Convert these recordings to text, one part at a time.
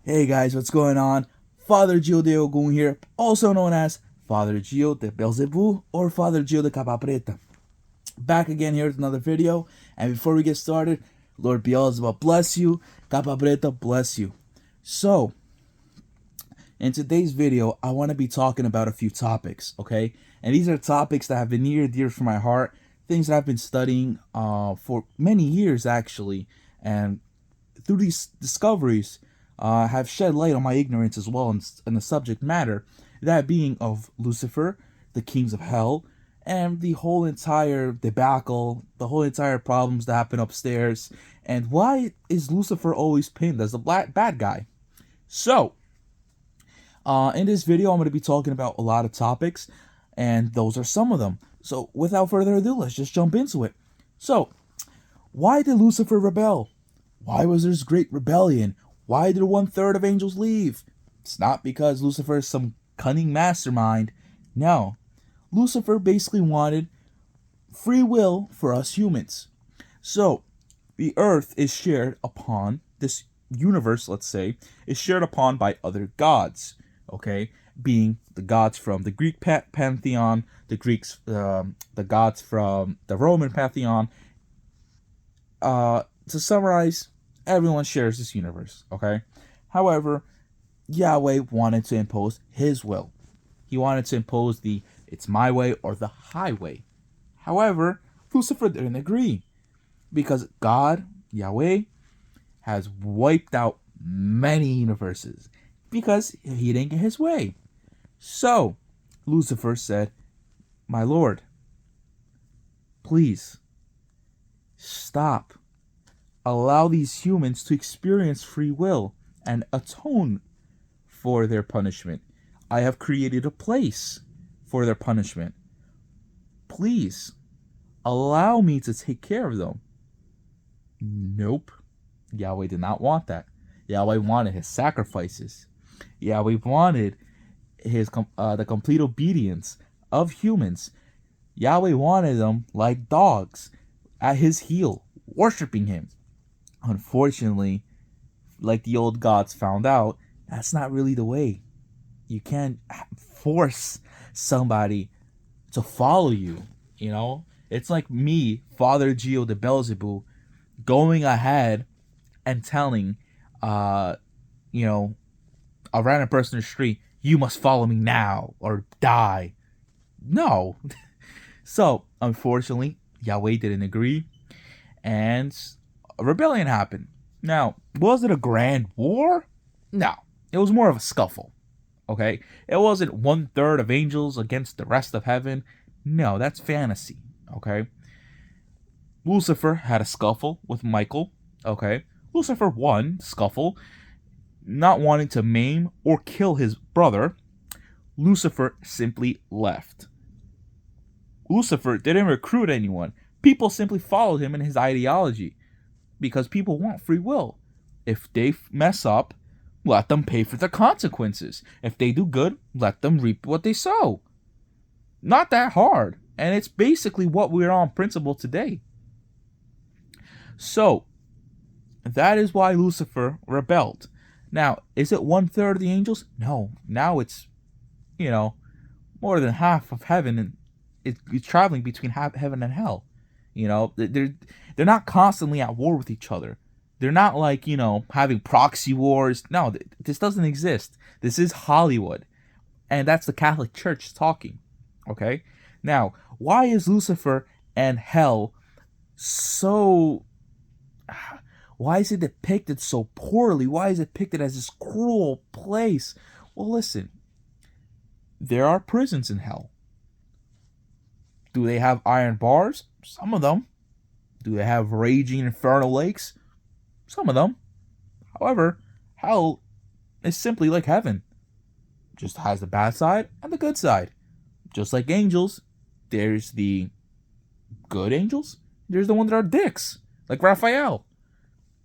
Hey guys, what's going on? Father Gio de Ogun here, also known as Father Gio de Belzebu or Father Gio de Capapreta. Back again here with another video, and before we get started, Lord Beelzebub bless you, Capapreta bless you. So, in today's video, I want to be talking about a few topics, okay? And these are topics that have been near and dear for my heart, things that I've been studying for many years actually, and through these discoveries, have shed light on my ignorance as well in the subject matter, that being of Lucifer, the kings of hell, and the whole entire debacle, the whole entire problems that happen upstairs, and why is Lucifer always pinned as the bad guy? So, in this video, I'm going to be talking about a lot of topics, and those are some of them. So, without further ado, let's just jump into it. So, why did Lucifer rebel? Why was there this great rebellion? Why did 1/3 of angels leave? It's not because Lucifer is some cunning mastermind. No. Lucifer basically wanted free will for us humans. So, the earth is shared upon, this universe, let's say, is shared upon by other gods. Okay? Being the gods from the Greek pantheon, the gods from the Roman pantheon. To summarize, everyone shares this universe, okay? However, Yahweh wanted to impose his will. He wanted to impose the it's my way or the highway. However, Lucifer didn't agree because God, Yahweh, has wiped out many universes because he didn't get his way. So, Lucifer said, "My Lord, please stop. Allow these humans to experience free will and atone for their punishment. I have created a place for their punishment. Please allow me to take care of them." Nope. Yahweh did not want that. Yahweh wanted his sacrifices. Yahweh wanted the complete obedience of humans. Yahweh wanted them like dogs at his heel, worshiping him. Unfortunately, like the old gods found out, that's not really the way. You can't force somebody to follow you, you know? It's like me, Father Gio de Belzebu, going ahead and telling, you know, a random person in the street, "You must follow me now or die." No. So, unfortunately, Yahweh didn't agree, and a rebellion happened. Now, was it a grand war? No. It was more of a scuffle. Okay? It wasn't 1/3 of angels against the rest of heaven. No, that's fantasy. Okay? Lucifer had a scuffle with Michael. Okay? Lucifer won the scuffle, not wanting to maim or kill his brother. Lucifer simply left. Lucifer didn't recruit anyone. People simply followed him in his ideology because people want free will. If they mess up, let them pay for the consequences. If they do good, let them reap what they sow. Not that hard. And it's basically what we're on principle today. So, that is why Lucifer rebelled. Now, is it 1/3 of the angels? No. Now it's, more than half of heaven, and it's traveling between heaven and hell. They're not constantly at war with each other. They're not like, having proxy wars. No, this doesn't exist. This is Hollywood. And that's the Catholic Church talking. Okay? Now, why is Lucifer and hell so... Why is it depicted so poorly? Why is it depicted as this cruel place? Well, listen. There are prisons in hell. Do they have iron bars? Some of them. Do they have raging infernal lakes? Some of them. However, hell is simply like heaven. Just has the bad side and the good side. Just like angels, there's the good angels. There's the ones that are dicks, like Raphael.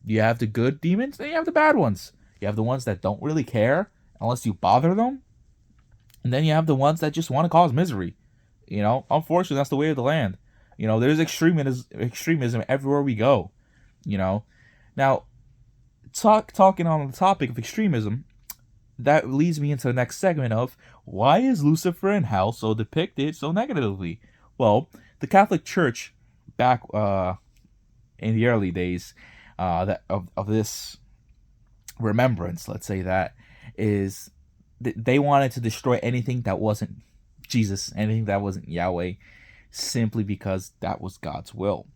You have the good demons, and you have the bad ones. You have the ones that don't really care unless you bother them. And then you have the ones that just want to cause misery. Unfortunately, that's the way of the land. There's extremism everywhere we go. Now, talking on the topic of extremism, that leads me into the next segment of why is Lucifer in hell so depicted so negatively? Well, the Catholic Church back in the early days that of this remembrance, let's say that, is they wanted to destroy anything that wasn't Jesus, anything that wasn't Yahweh, simply because that was God's will.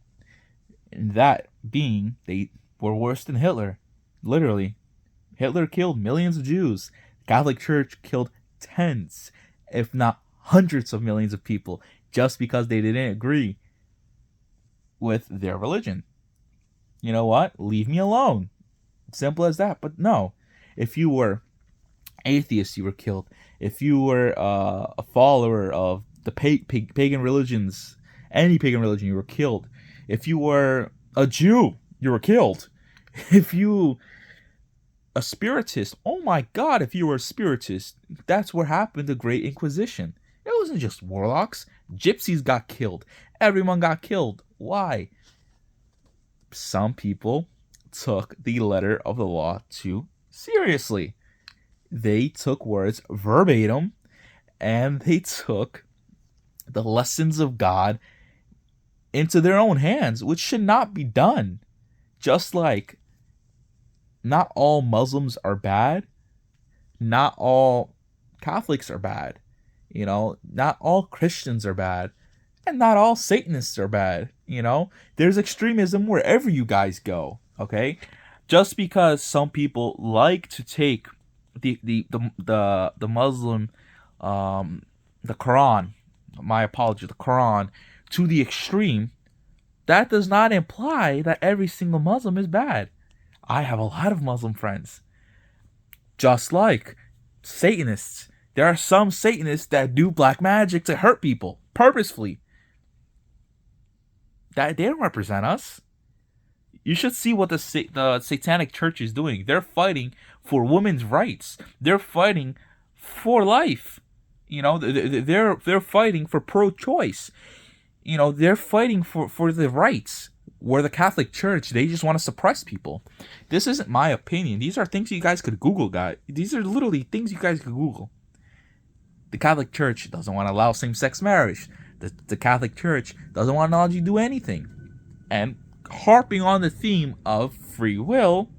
And that being, they were worse than Hitler. Literally, Hitler killed millions of Jews. The Catholic Church killed tens, if not hundreds of millions of people just because they didn't agree with their religion. You know what? Leave me alone. Simple as that. But no, if you were atheist, you were killed. If you were a follower of the pagan religions, any pagan religion, you were killed. If you were a Jew, you were killed. If you a spiritist, oh my God, if you were a spiritist, that's what happened to the Great Inquisition. It wasn't just warlocks. Gypsies got killed. Everyone got killed. Why? Some people took the letter of the law too seriously. They took words verbatim, and they took the lessons of God into their own hands, which should not be done. Just like not all Muslims are bad, not all Catholics are bad, not all Christians are bad, and not all Satanists are bad. There's extremism wherever you guys go. Okay, just because some people like to take the Muslim, the Quran, my apology, the Quran to the extreme, that does not imply that every single Muslim is bad. I have a lot of Muslim friends. Just like Satanists, there are some Satanists that do black magic to hurt people purposefully. That they don't represent us. You should see what the Satanic Church is doing. They're fighting for women's rights. They're fighting for life. They're fighting for pro-choice. They're fighting for the rights. Where the Catholic Church, they just want to suppress people. This isn't my opinion. These are things you guys could Google, guys. These are literally things you guys could Google. The Catholic Church doesn't want to allow same-sex marriage. The Catholic Church doesn't want to allow you to do anything. And harping on the theme of free will,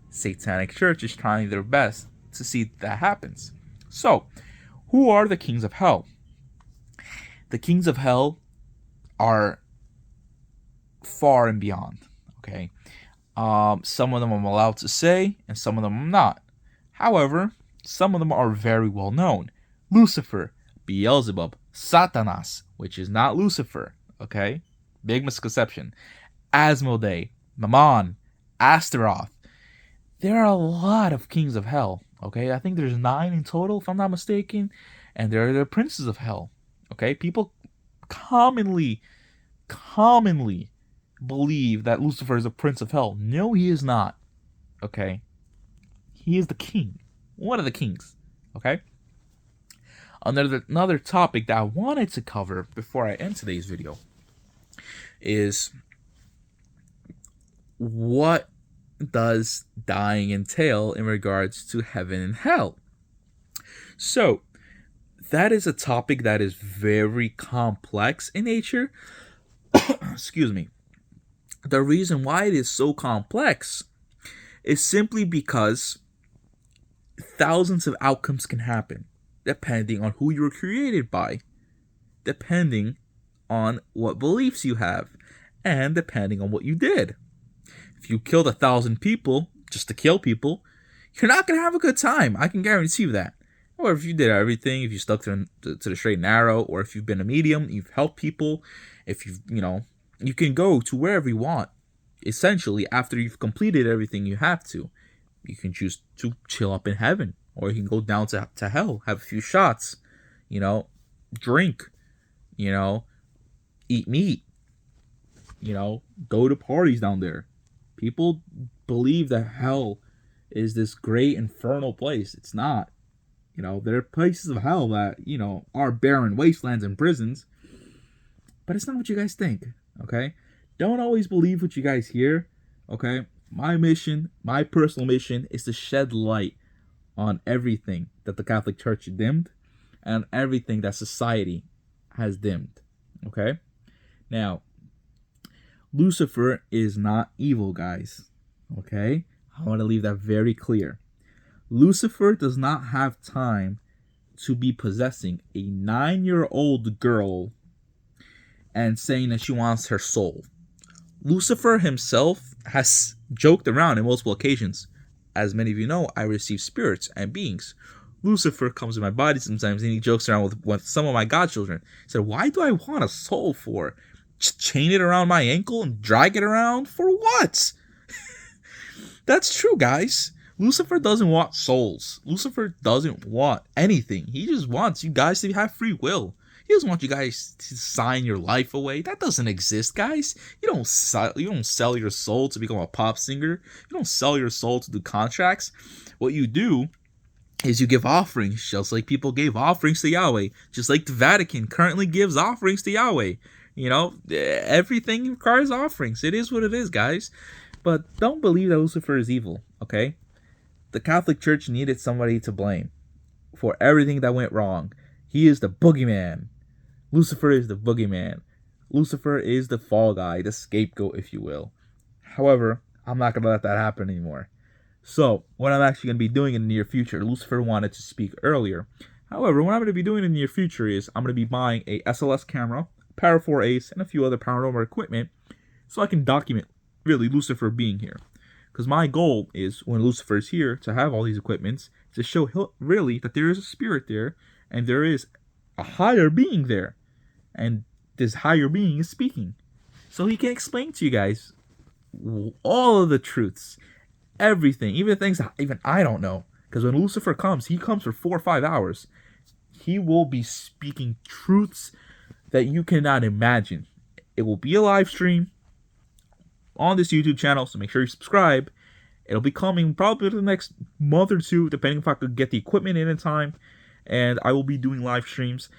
Satanic Church is trying their best to see that happens. So, who are the kings of hell? The kings of hell are far and beyond. Okay, some of them I'm allowed to say, and some of them I'm not. However, some of them are very well known. Lucifer, Beelzebub, Satanas, which is not Lucifer. Okay, big misconception. Asmodee, Mammon, Astaroth. There are a lot of kings of hell. Okay, I think there's 9 in total, if I'm not mistaken, and they're the princes of hell. Okay, people commonly believe that Lucifer is a prince of hell. No, he is not. Okay? He is the king. One of the kings. Okay? Another topic that I wanted to cover before I end today's video is what does dying entail in regards to heaven and hell? So, that is a topic that is very complex in nature. Excuse me. The reason why it is so complex is simply because thousands of outcomes can happen depending on who you were created by, depending on what beliefs you have, and depending on what you did. If you killed 1,000 people just to kill people, you're not going to have a good time. I can guarantee you that. Or if you did everything, if you stuck to the straight and narrow, or if you've been a medium, you've helped people, if you've, you can go to wherever you want. Essentially, after you've completed everything you have to, you can choose to chill up in heaven, or you can go down to hell, have a few shots, drink, eat meat, go to parties down there. People believe that hell is this great infernal place. It's not. There are places of hell that, are barren wastelands and prisons, but it's not what you guys think, okay? Don't always believe what you guys hear, okay? My mission, my personal mission, is to shed light on everything that the Catholic Church dimmed and everything that society has dimmed. Okay? Now, Lucifer is not evil, guys. Okay? I want to leave that very clear. Lucifer does not have time to be possessing a 9-year-old girl and saying that she wants her soul. Lucifer himself has joked around in multiple occasions. As many of you know, I receive spirits and beings. Lucifer comes in my body sometimes and he jokes around with some of my godchildren. He said, why do I want a soul for? Just chain it around my ankle and drag it around? For what? That's true, guys. Lucifer doesn't want souls. Lucifer doesn't want anything. He just wants you guys to have free will. He doesn't want you guys to sign your life away. That doesn't exist, guys. You don't sell your soul to become a pop singer. You don't sell your soul to do contracts. What you do is you give offerings, just like people gave offerings to Yahweh, just like the Vatican currently gives offerings to Yahweh. You know, everything requires offerings. It is what it is, guys. But don't believe that Lucifer is evil, okay? The Catholic Church needed somebody to blame for everything that went wrong. He is the boogeyman. Lucifer is the boogeyman. Lucifer is the fall guy, the scapegoat, if you will. However, I'm not going to let that happen anymore. So, what I'm actually going to be doing in the near future, Lucifer wanted to speak earlier. However, what I'm going to be doing in the near future is I'm going to be buying a SLS camera, Power 4 Ace, and a few other paranormal equipment so I can document, really, Lucifer being here. Because my goal is, when Lucifer is here, to have all these equipments, to show really that there is a spirit there, and there is a higher being there. And this higher being is speaking. So he can explain to you guys all of the truths. Everything. Even things that even I don't know. Because when Lucifer comes, he comes for 4 or 5 hours. He will be speaking truths that you cannot imagine. It will be a live stream on this YouTube channel, so make sure you subscribe. It'll be coming probably the next month or two, depending if I could get the equipment in time. And I will be doing live streams.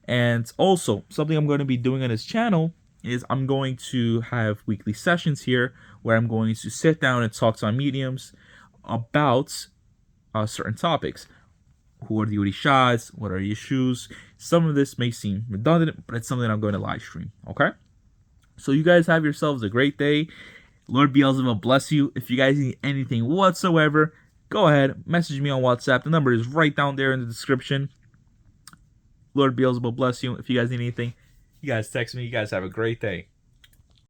And also, something I'm going to be doing on this channel is I'm going to have weekly sessions here where I'm going to sit down and talk to my mediums about certain topics. Who are the Orishas? What are Yeshus? Some of this may seem redundant, but it's something I'm going to live stream. Okay? So you guys have yourselves a great day. Lord Beelzebub bless you. If you guys need anything whatsoever, go ahead, message me on WhatsApp. The number is right down there in the description. Lord Beelzebub bless you. If you guys need anything, you guys text me. You guys have a great day.